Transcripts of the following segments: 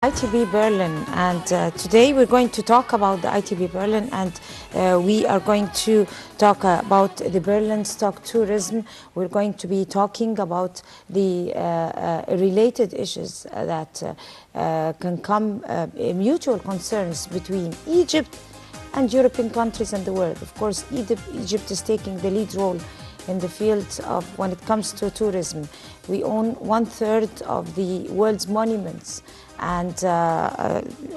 ITB Berlin, and today we're going to talk about the ITB Berlin, and we are going to talk about the Berlin stock tourism. We're going to be talking about the related issues that can come, mutual concerns between Egypt and European countries and the world. Of course, Egypt is taking the lead role in the field of when it comes to tourism. We own 1/3 of the world's monuments. And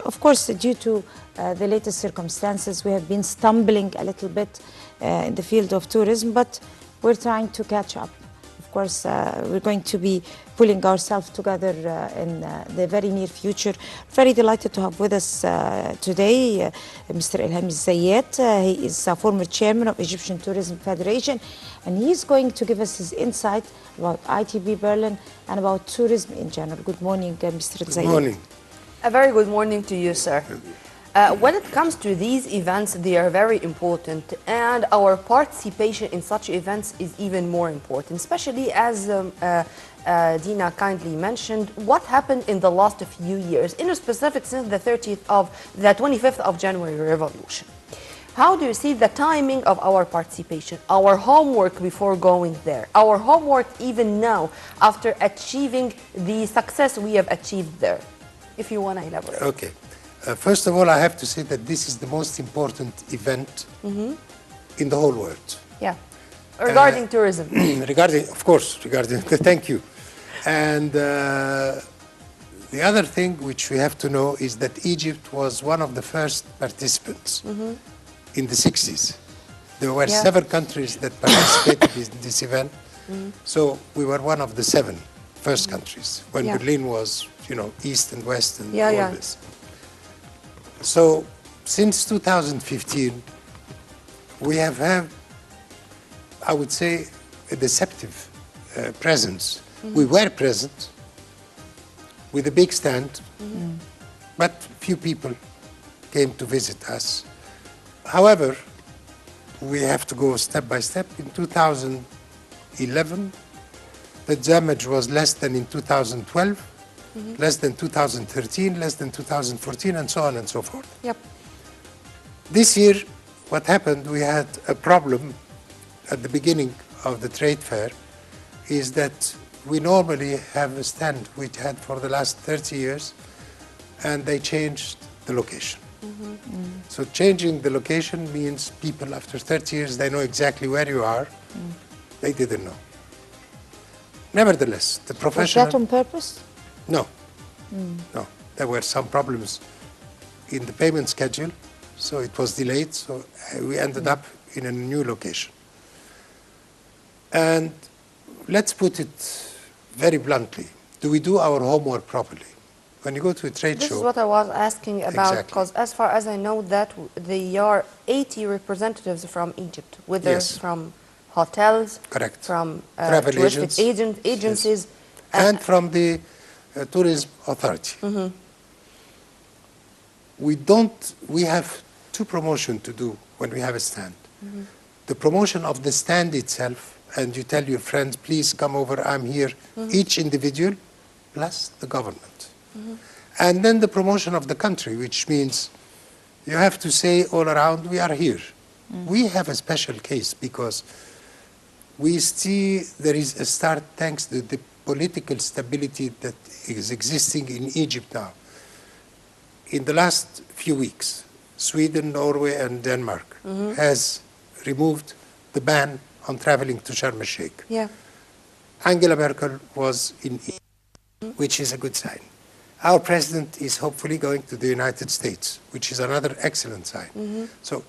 of course, due to the latest circumstances, we have been stumbling a little bit in the field of tourism, but we're trying to catch up. Of course, we're going to be pulling ourselves together in the very near future. Very delighted to have with us today Mr. Ilham Zayed. He is a former chairman of Egyptian Tourism Federation, and he's going to give us his insight about ITB Berlin and about tourism in general. Good morning, Mr. Zayed. Good morning. A very good morning to you, sir. When it comes to these events, they are very important, and our participation in such events is even more important, especially as Dina kindly mentioned, what happened in the last few years, in specific since the 25th of January revolution. How do you see the timing of our participation, our homework before going there, our homework even now after achieving the success we have achieved there? If you want to elaborate. Okay. First of all, I have to say that this is the most important event in the whole world. Yeah. Regarding tourism. Of course, thank you. And the other thing which we have to know is that Egypt was one of the first participants in the 60s. There were 7 countries that participated in this event. So we were one of the 7 first countries when Berlin was, you know, east and west and all this. So since 2015, we have had, I would say, a deceptive presence. We were present with a big stand, but few people came to visit us. However, we have to go step by step. In 2011, the damage was less than in 2012, less than 2013, less than 2014, and so on and so forth. Yep. This year, what happened, we had a problem at the beginning of the trade fair, is that we normally have a stand we had for the last 30 years, and they changed the location. So changing the location means people after 30 years, they know exactly where you are. They didn't know. Nevertheless, the professional... Was that on purpose? No. No. There were some problems in the payment schedule, so it was delayed, so we ended up in a new location. And let's put it very bluntly. Do we do our homework properly? When you go to a trade show... This is what I was asking about, because as far as I know that there are 80 representatives from Egypt, whether from hotels, from travel touristic agencies, and from the tourism authority. We have 2 promotions to do when we have a stand. The promotion of the stand itself, and you tell your friends, please come over, I'm here, each individual, plus the government. And then the promotion of the country, which means you have to say all around, we are here. We have a special case because we see there is a start thanks to the political stability that is existing in Egypt now. In the last few weeks, Sweden, Norway, and Denmark has removed the ban on traveling to Sharm el-Sheikh. Angela Merkel was in Egypt, which is a good sign. Our president is hopefully going to the United States, which is another excellent sign. So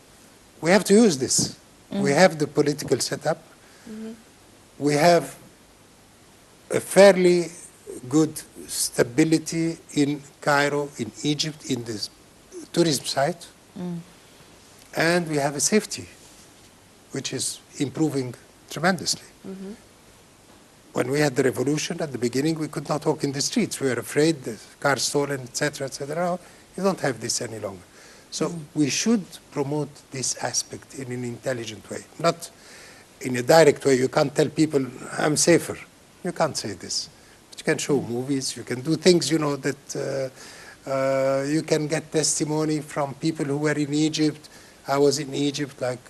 we have to use this. We have the political setup. We have a fairly good stability in Cairo, in Egypt, in the tourism site. And we have a safety, which is improving tremendously. When we had the revolution at the beginning, we could not walk in the streets. We were afraid, the cars stolen, etc., etc. You don't have this any longer. So we should promote this aspect in an intelligent way, not in a direct way. You can't tell people, I'm safer. You can't say this. But you can show movies, you can do things, you know, that You can get testimony from people who were in Egypt. I was in Egypt, like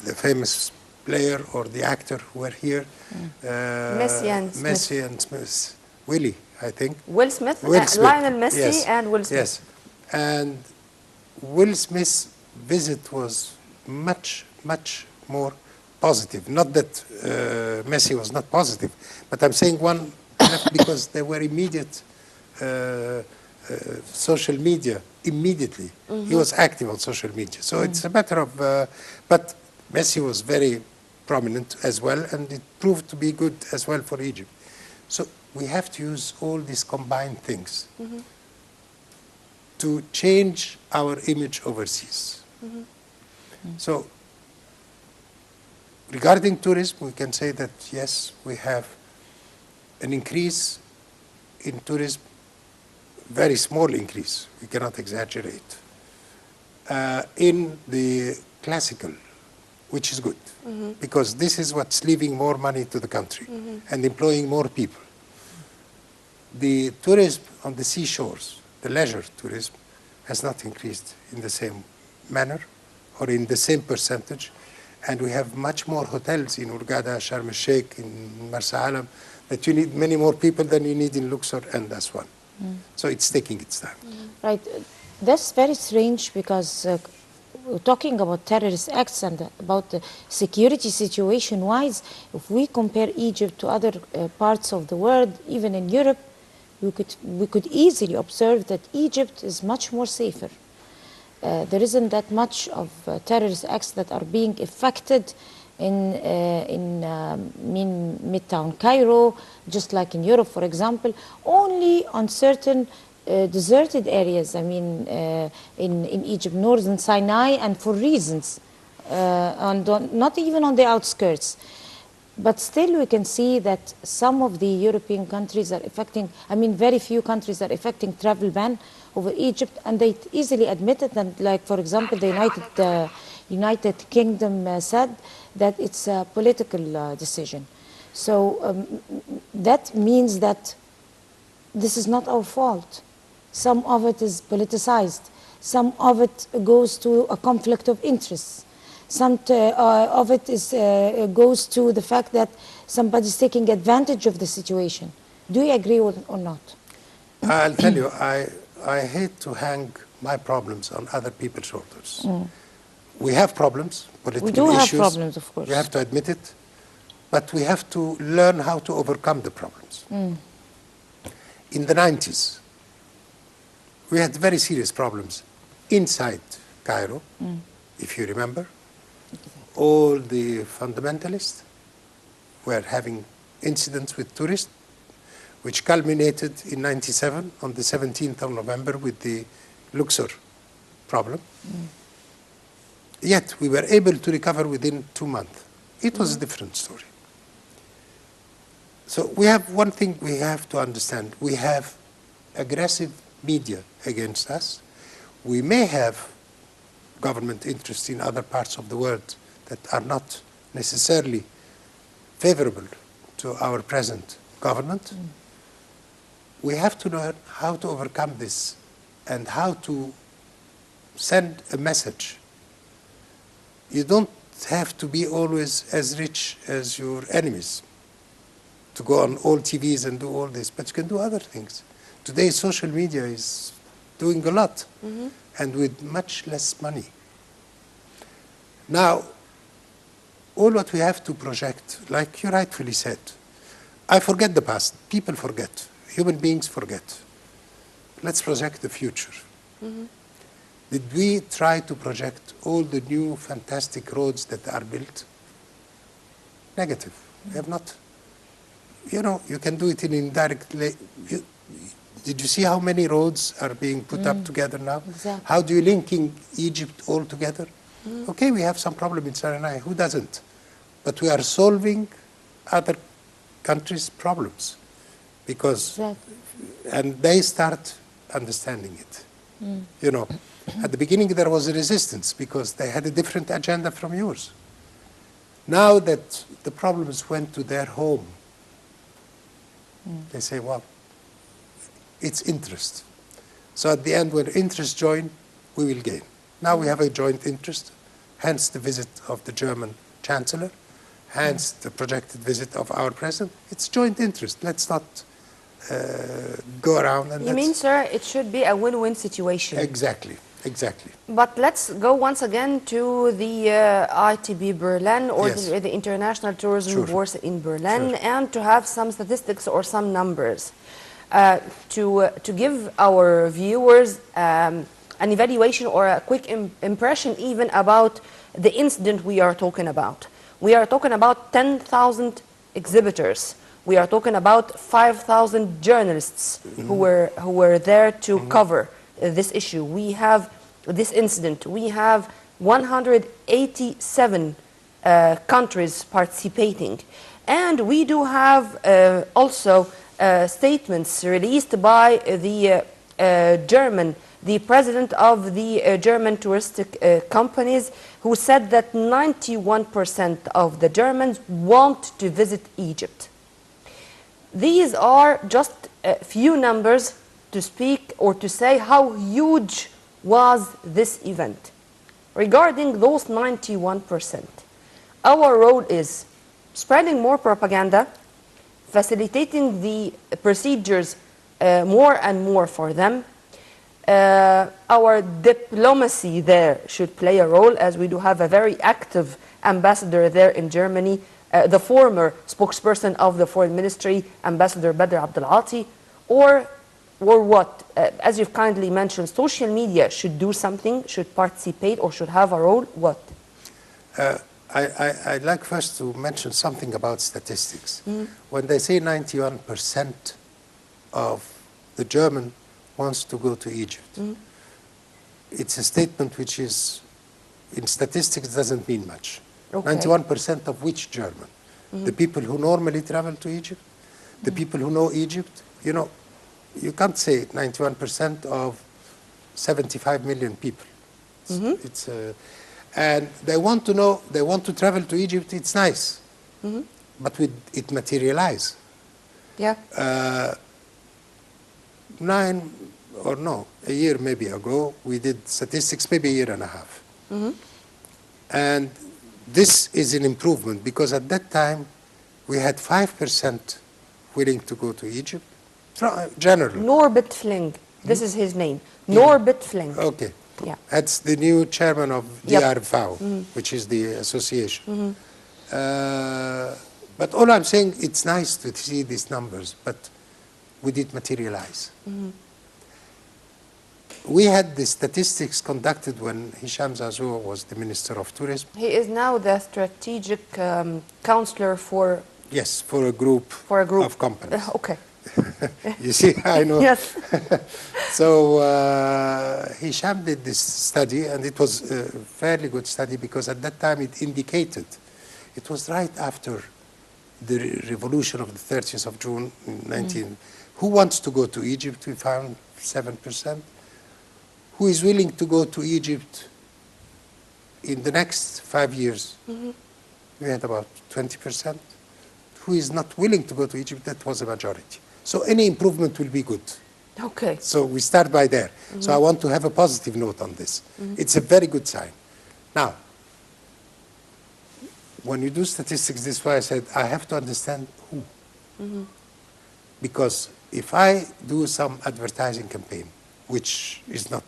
the famous player or the actor who were here. Messi and Smith. Willie, I think. Will Smith, Will Smith. Lionel Messi Yes. and Will Smith. Yes. And Will Smith's visit was much, much more positive. Not that Messi was not positive, but I'm saying one left because there were immediate social media immediately. He was active on social media. So it's a matter of, but Messi was very prominent as well, and it proved to be good as well for Egypt. So we have to use all these combined things to change our image overseas. So regarding tourism, we can say that yes, we have an increase in tourism, very small increase, we cannot exaggerate, in the classical, which is good, because this is what's leaving more money to the country and employing more people. The tourism on the seashores, the leisure tourism, has not increased in the same manner or in the same percentage, and we have much more hotels in Hurghada, Sharm el-Sheikh, in Marsa Alam, that you need many more people than you need in Luxor and Aswan. So it's taking its time. Right. That's very strange because talking about terrorist acts and about the security situation-wise, if we compare Egypt to other parts of the world, even in Europe, we could easily observe that Egypt is much more safer. There isn't that much of terrorist acts that are being effected in Midtown Cairo, just like in Europe, for example, only on certain deserted areas. I mean, in Egypt, northern Sinai, and for reasons, not even on the outskirts. But still, we can see that some of the European countries are affecting, I mean, very few countries are affecting travel ban over Egypt, and they easily admit it. And like, for example, the United Kingdom said that it's a political decision. So that means that this is not our fault. Some of it is politicized. Some of it goes to a conflict of interests. Some of it is, goes to the fact that somebody's taking advantage of the situation. Do you agree or not? I'll tell you, I hate to hang my problems on other people's shoulders. We have problems, political issues. We do have problems, of course. We have to admit it, but we have to learn how to overcome the problems. In the 90s, we had very serious problems inside Cairo, if you remember. All the fundamentalists were having incidents with tourists, which culminated in 97 on the 17th of November with the Luxor problem. Yet we were able to recover within 2 months. It was a different story. So we have one thing we have to understand. We have aggressive media against us. We may have government interests in other parts of the world that are not necessarily favorable to our present government. We have to learn how to overcome this and how to send a message. You don't have to be always as rich as your enemies to go on all TVs and do all this, but you can do other things. Today, social media is doing a lot, and with much less money. Now, all what we have to project, like you rightfully said, I forget the past. People forget. Human beings forget. Let's project the future. Did we try to project all the new fantastic roads that are built? Negative. We have not. You know, you can do it in indirect. Did you see how many roads are being put up together now? Exactly. How do you link in Egypt all together? Okay, we have some problem in Sinai. Who doesn't? But we are solving other countries' problems because, and they start understanding it. You know, at the beginning there was a resistance because they had a different agenda from yours. Now that the problems went to their home, they say, well, it's interest. So at the end, when interests join, we will gain. Now we have a joint interest, hence the visit of the German Chancellor, hence the projected visit of our President. It's joint interest. Let's not go around and You mean, sir, it should be a win-win situation? Exactly, exactly. But let's go once again to the ITB Berlin, or Yes. the International Tourism Sure. Bourse in Berlin, Sure. and to have some statistics or some numbers to give our viewers an evaluation or a quick impression even about the incident we are talking about. We are talking about 10,000 exhibitors. We are talking about 5,000 journalists who were there to cover this issue. We have this incident. We have 187 countries participating. And we do have also statements released by the the president of the German touristic companies, who said that 91% of the Germans want to visit Egypt. These are just a few numbers to speak or to say how huge was this event. Regarding those 91%, our role is spreading more propaganda, facilitating the procedures more and more for them. Our diplomacy there should play a role, as we do have a very active ambassador there in Germany, the former spokesperson of the Foreign Ministry, Ambassador Badr Abdelati, or what? As you've kindly mentioned, social media should do something, should participate, or should have a role. What? I'd like first to mention something about statistics. When they say 91% of the German wants to go to Egypt, it's a statement which is, in statistics, doesn't mean much. Okay. 91% of which German? The people who normally travel to Egypt? The people who know Egypt? You know, you can't say 91% of 75 million people. It's and they want to know, they want to travel to Egypt, it's nice. But will it materialize? Yeah. A year maybe ago, we did statistics, maybe a year and a half. And this is an improvement, because at that time, we had 5% willing to go to Egypt, generally. Norbert Fling, this is his name. Norbert Fling. Okay. Yeah. That's the new chairman of Yep. DRV, which is the association. But all I'm saying, it's nice to see these numbers, but would it materialize? We had the statistics conducted when Hisham Zazour was the Minister of Tourism. He is now the strategic counselor for Yes, for a group of companies. Okay. You see, I know. Yes. So Hisham did this study, and it was a fairly good study, because at that time it indicated, it was right after the revolution of the 30th of June in 19. Who wants to go to Egypt? We found 7%. Who is willing to go to Egypt in the next 5 years? We had about 20%. Who is not willing to go to Egypt? That was a majority. So any improvement will be good. Okay. So we start by there. So I want to have a positive note on this. It's a very good sign. Now, when you do statistics, this is why I said I have to understand who. Because if I do some advertising campaign, which is not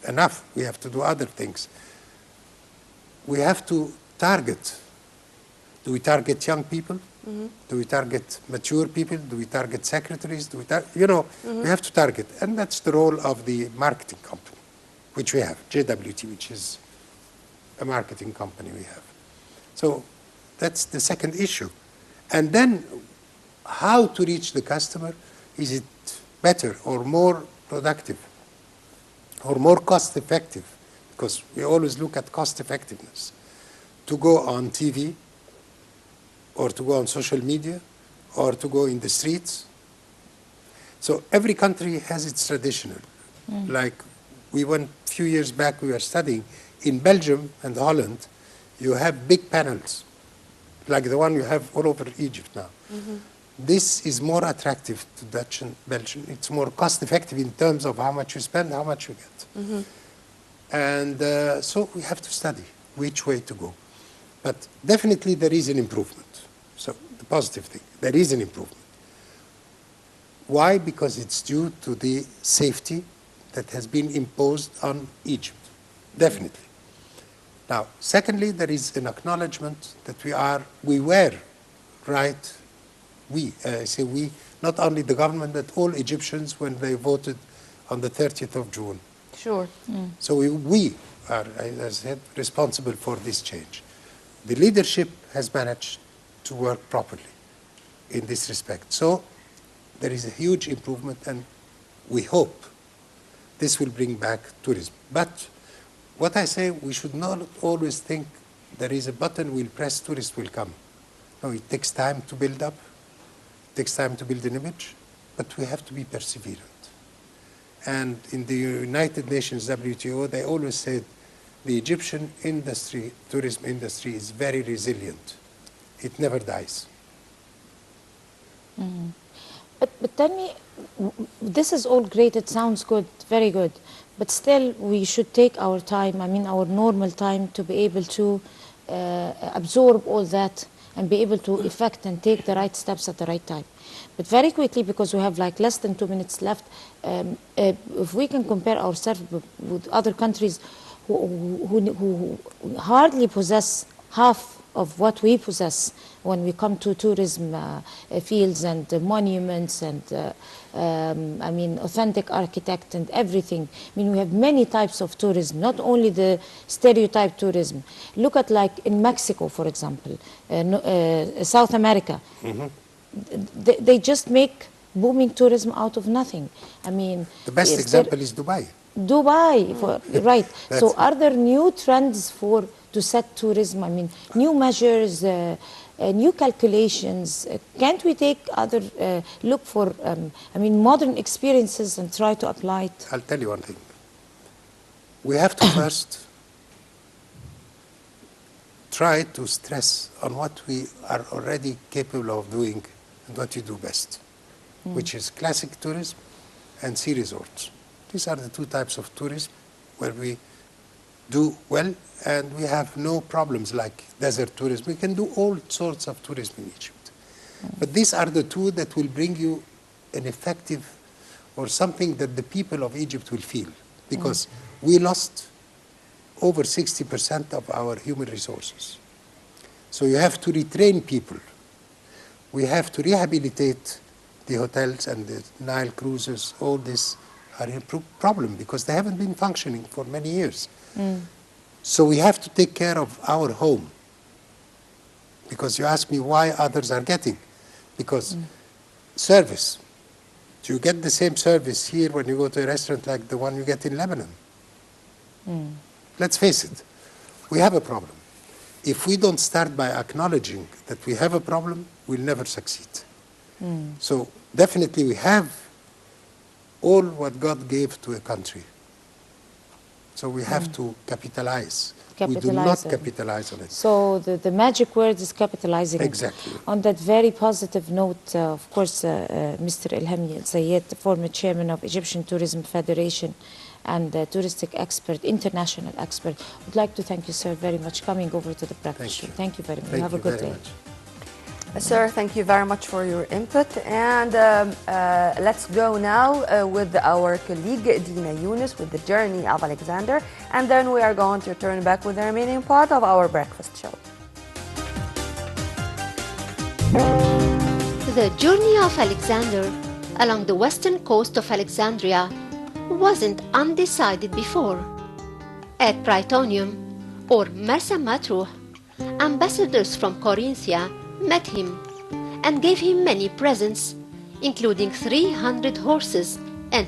enough, we have to do other things. We have to target. Do we target young people? Do we target mature people? Do we target secretaries? Do we we have to target. And that's the role of the marketing company, which we have, JWT, which is a marketing company we have. So that's the second issue. And then how to reach the customer? Is it better or more productive or more cost effective? Because we always look at cost effectiveness. To go on TV, or to go on social media, or to go in the streets. So every country has its traditional. Like we went a few years back, we were studying, in Belgium and Holland, you have big panels, like the one you have all over Egypt now. this is more attractive to Dutch and Belgian. It's more cost effective in terms of how much you spend, how much you get. And so we have to study which way to go. But definitely there is an improvement. So the positive thing, there is an improvement. Why? Because it's due to the safety that has been imposed on Egypt, definitely. Now, secondly, there is an acknowledgement that we were right, I say we, not only the government, but all Egyptians when they voted on the 30th of June. Sure. So we are, as I said, responsible for this change. The leadership has managed to work properly in this respect. So there is a huge improvement, and we hope this will bring back tourism. But what I say, we should not always think there is a button we'll press, tourists will come. No, it takes time to build up, it takes time to build an image, but we have to be perseverant. And in the United Nations, WTO, they always said the Egyptian industry, tourism industry, is very resilient. It never dies. But tell me, this is all great, it sounds good, very good, but still we should take our time, I mean our normal time, to be able to absorb all that and be able to effect and take the right steps at the right time. But very quickly, because we have like less than 2 minutes left, if we can compare ourselves with other countries who hardly possess half of what we possess when we come to tourism fields and monuments and I mean authentic architect and everything. I mean we have many types of tourism, not only the stereotype tourism. Look at like in Mexico, for example, South America. They just make booming tourism out of nothing. I mean, the best example is Dubai. Right. So are there new trends to set tourism? I mean, new measures, new calculations. Can't we take look for, I mean, modern experiences and try to apply it? I'll tell you one thing. We have to first try to stress on what we are already capable of doing and what you do best, which is classic tourism and sea resorts. These are the two types of tourism where we do well, and we have no problems like desert tourism. We can do all sorts of tourism in Egypt. But these are the two that will bring you an effective or something that the people of Egypt will feel, because we lost over 60% of our human resources. So you have to retrain people. We have to rehabilitate the hotels and the Nile cruises. All this are a problem because they haven't been functioning for many years. So we have to take care of our home. Because you ask me why others are getting. Because service. Do you get the same service here when you go to a restaurant like the one you get in Lebanon? Let's face it, we have a problem. If we don't start by acknowledging that we have a problem, we'll never succeed. So definitely we have all what God gave to a country. So we have to capitalize. We do not capitalize on it. So the magic word is capitalizing. Exactly. On that very positive note, of course, Mr. Elhami El-Zayed, the former chairman of Egyptian Tourism Federation and touristic expert, international expert, would like to thank you, sir, very much coming over to the breakfast show. Thank you very much. Have a good day. Sir, thank you very much for your input. And let's go now with our colleague Dina Yunus with the journey of Alexander. And then we are going to return back with the remaining part of our breakfast show. The journey of Alexander along the western coast of Alexandria wasn't undecided before. At Prytonium, or Marsa Matruh, ambassadors from Corinthia met him and gave him many presents, including 300 horses and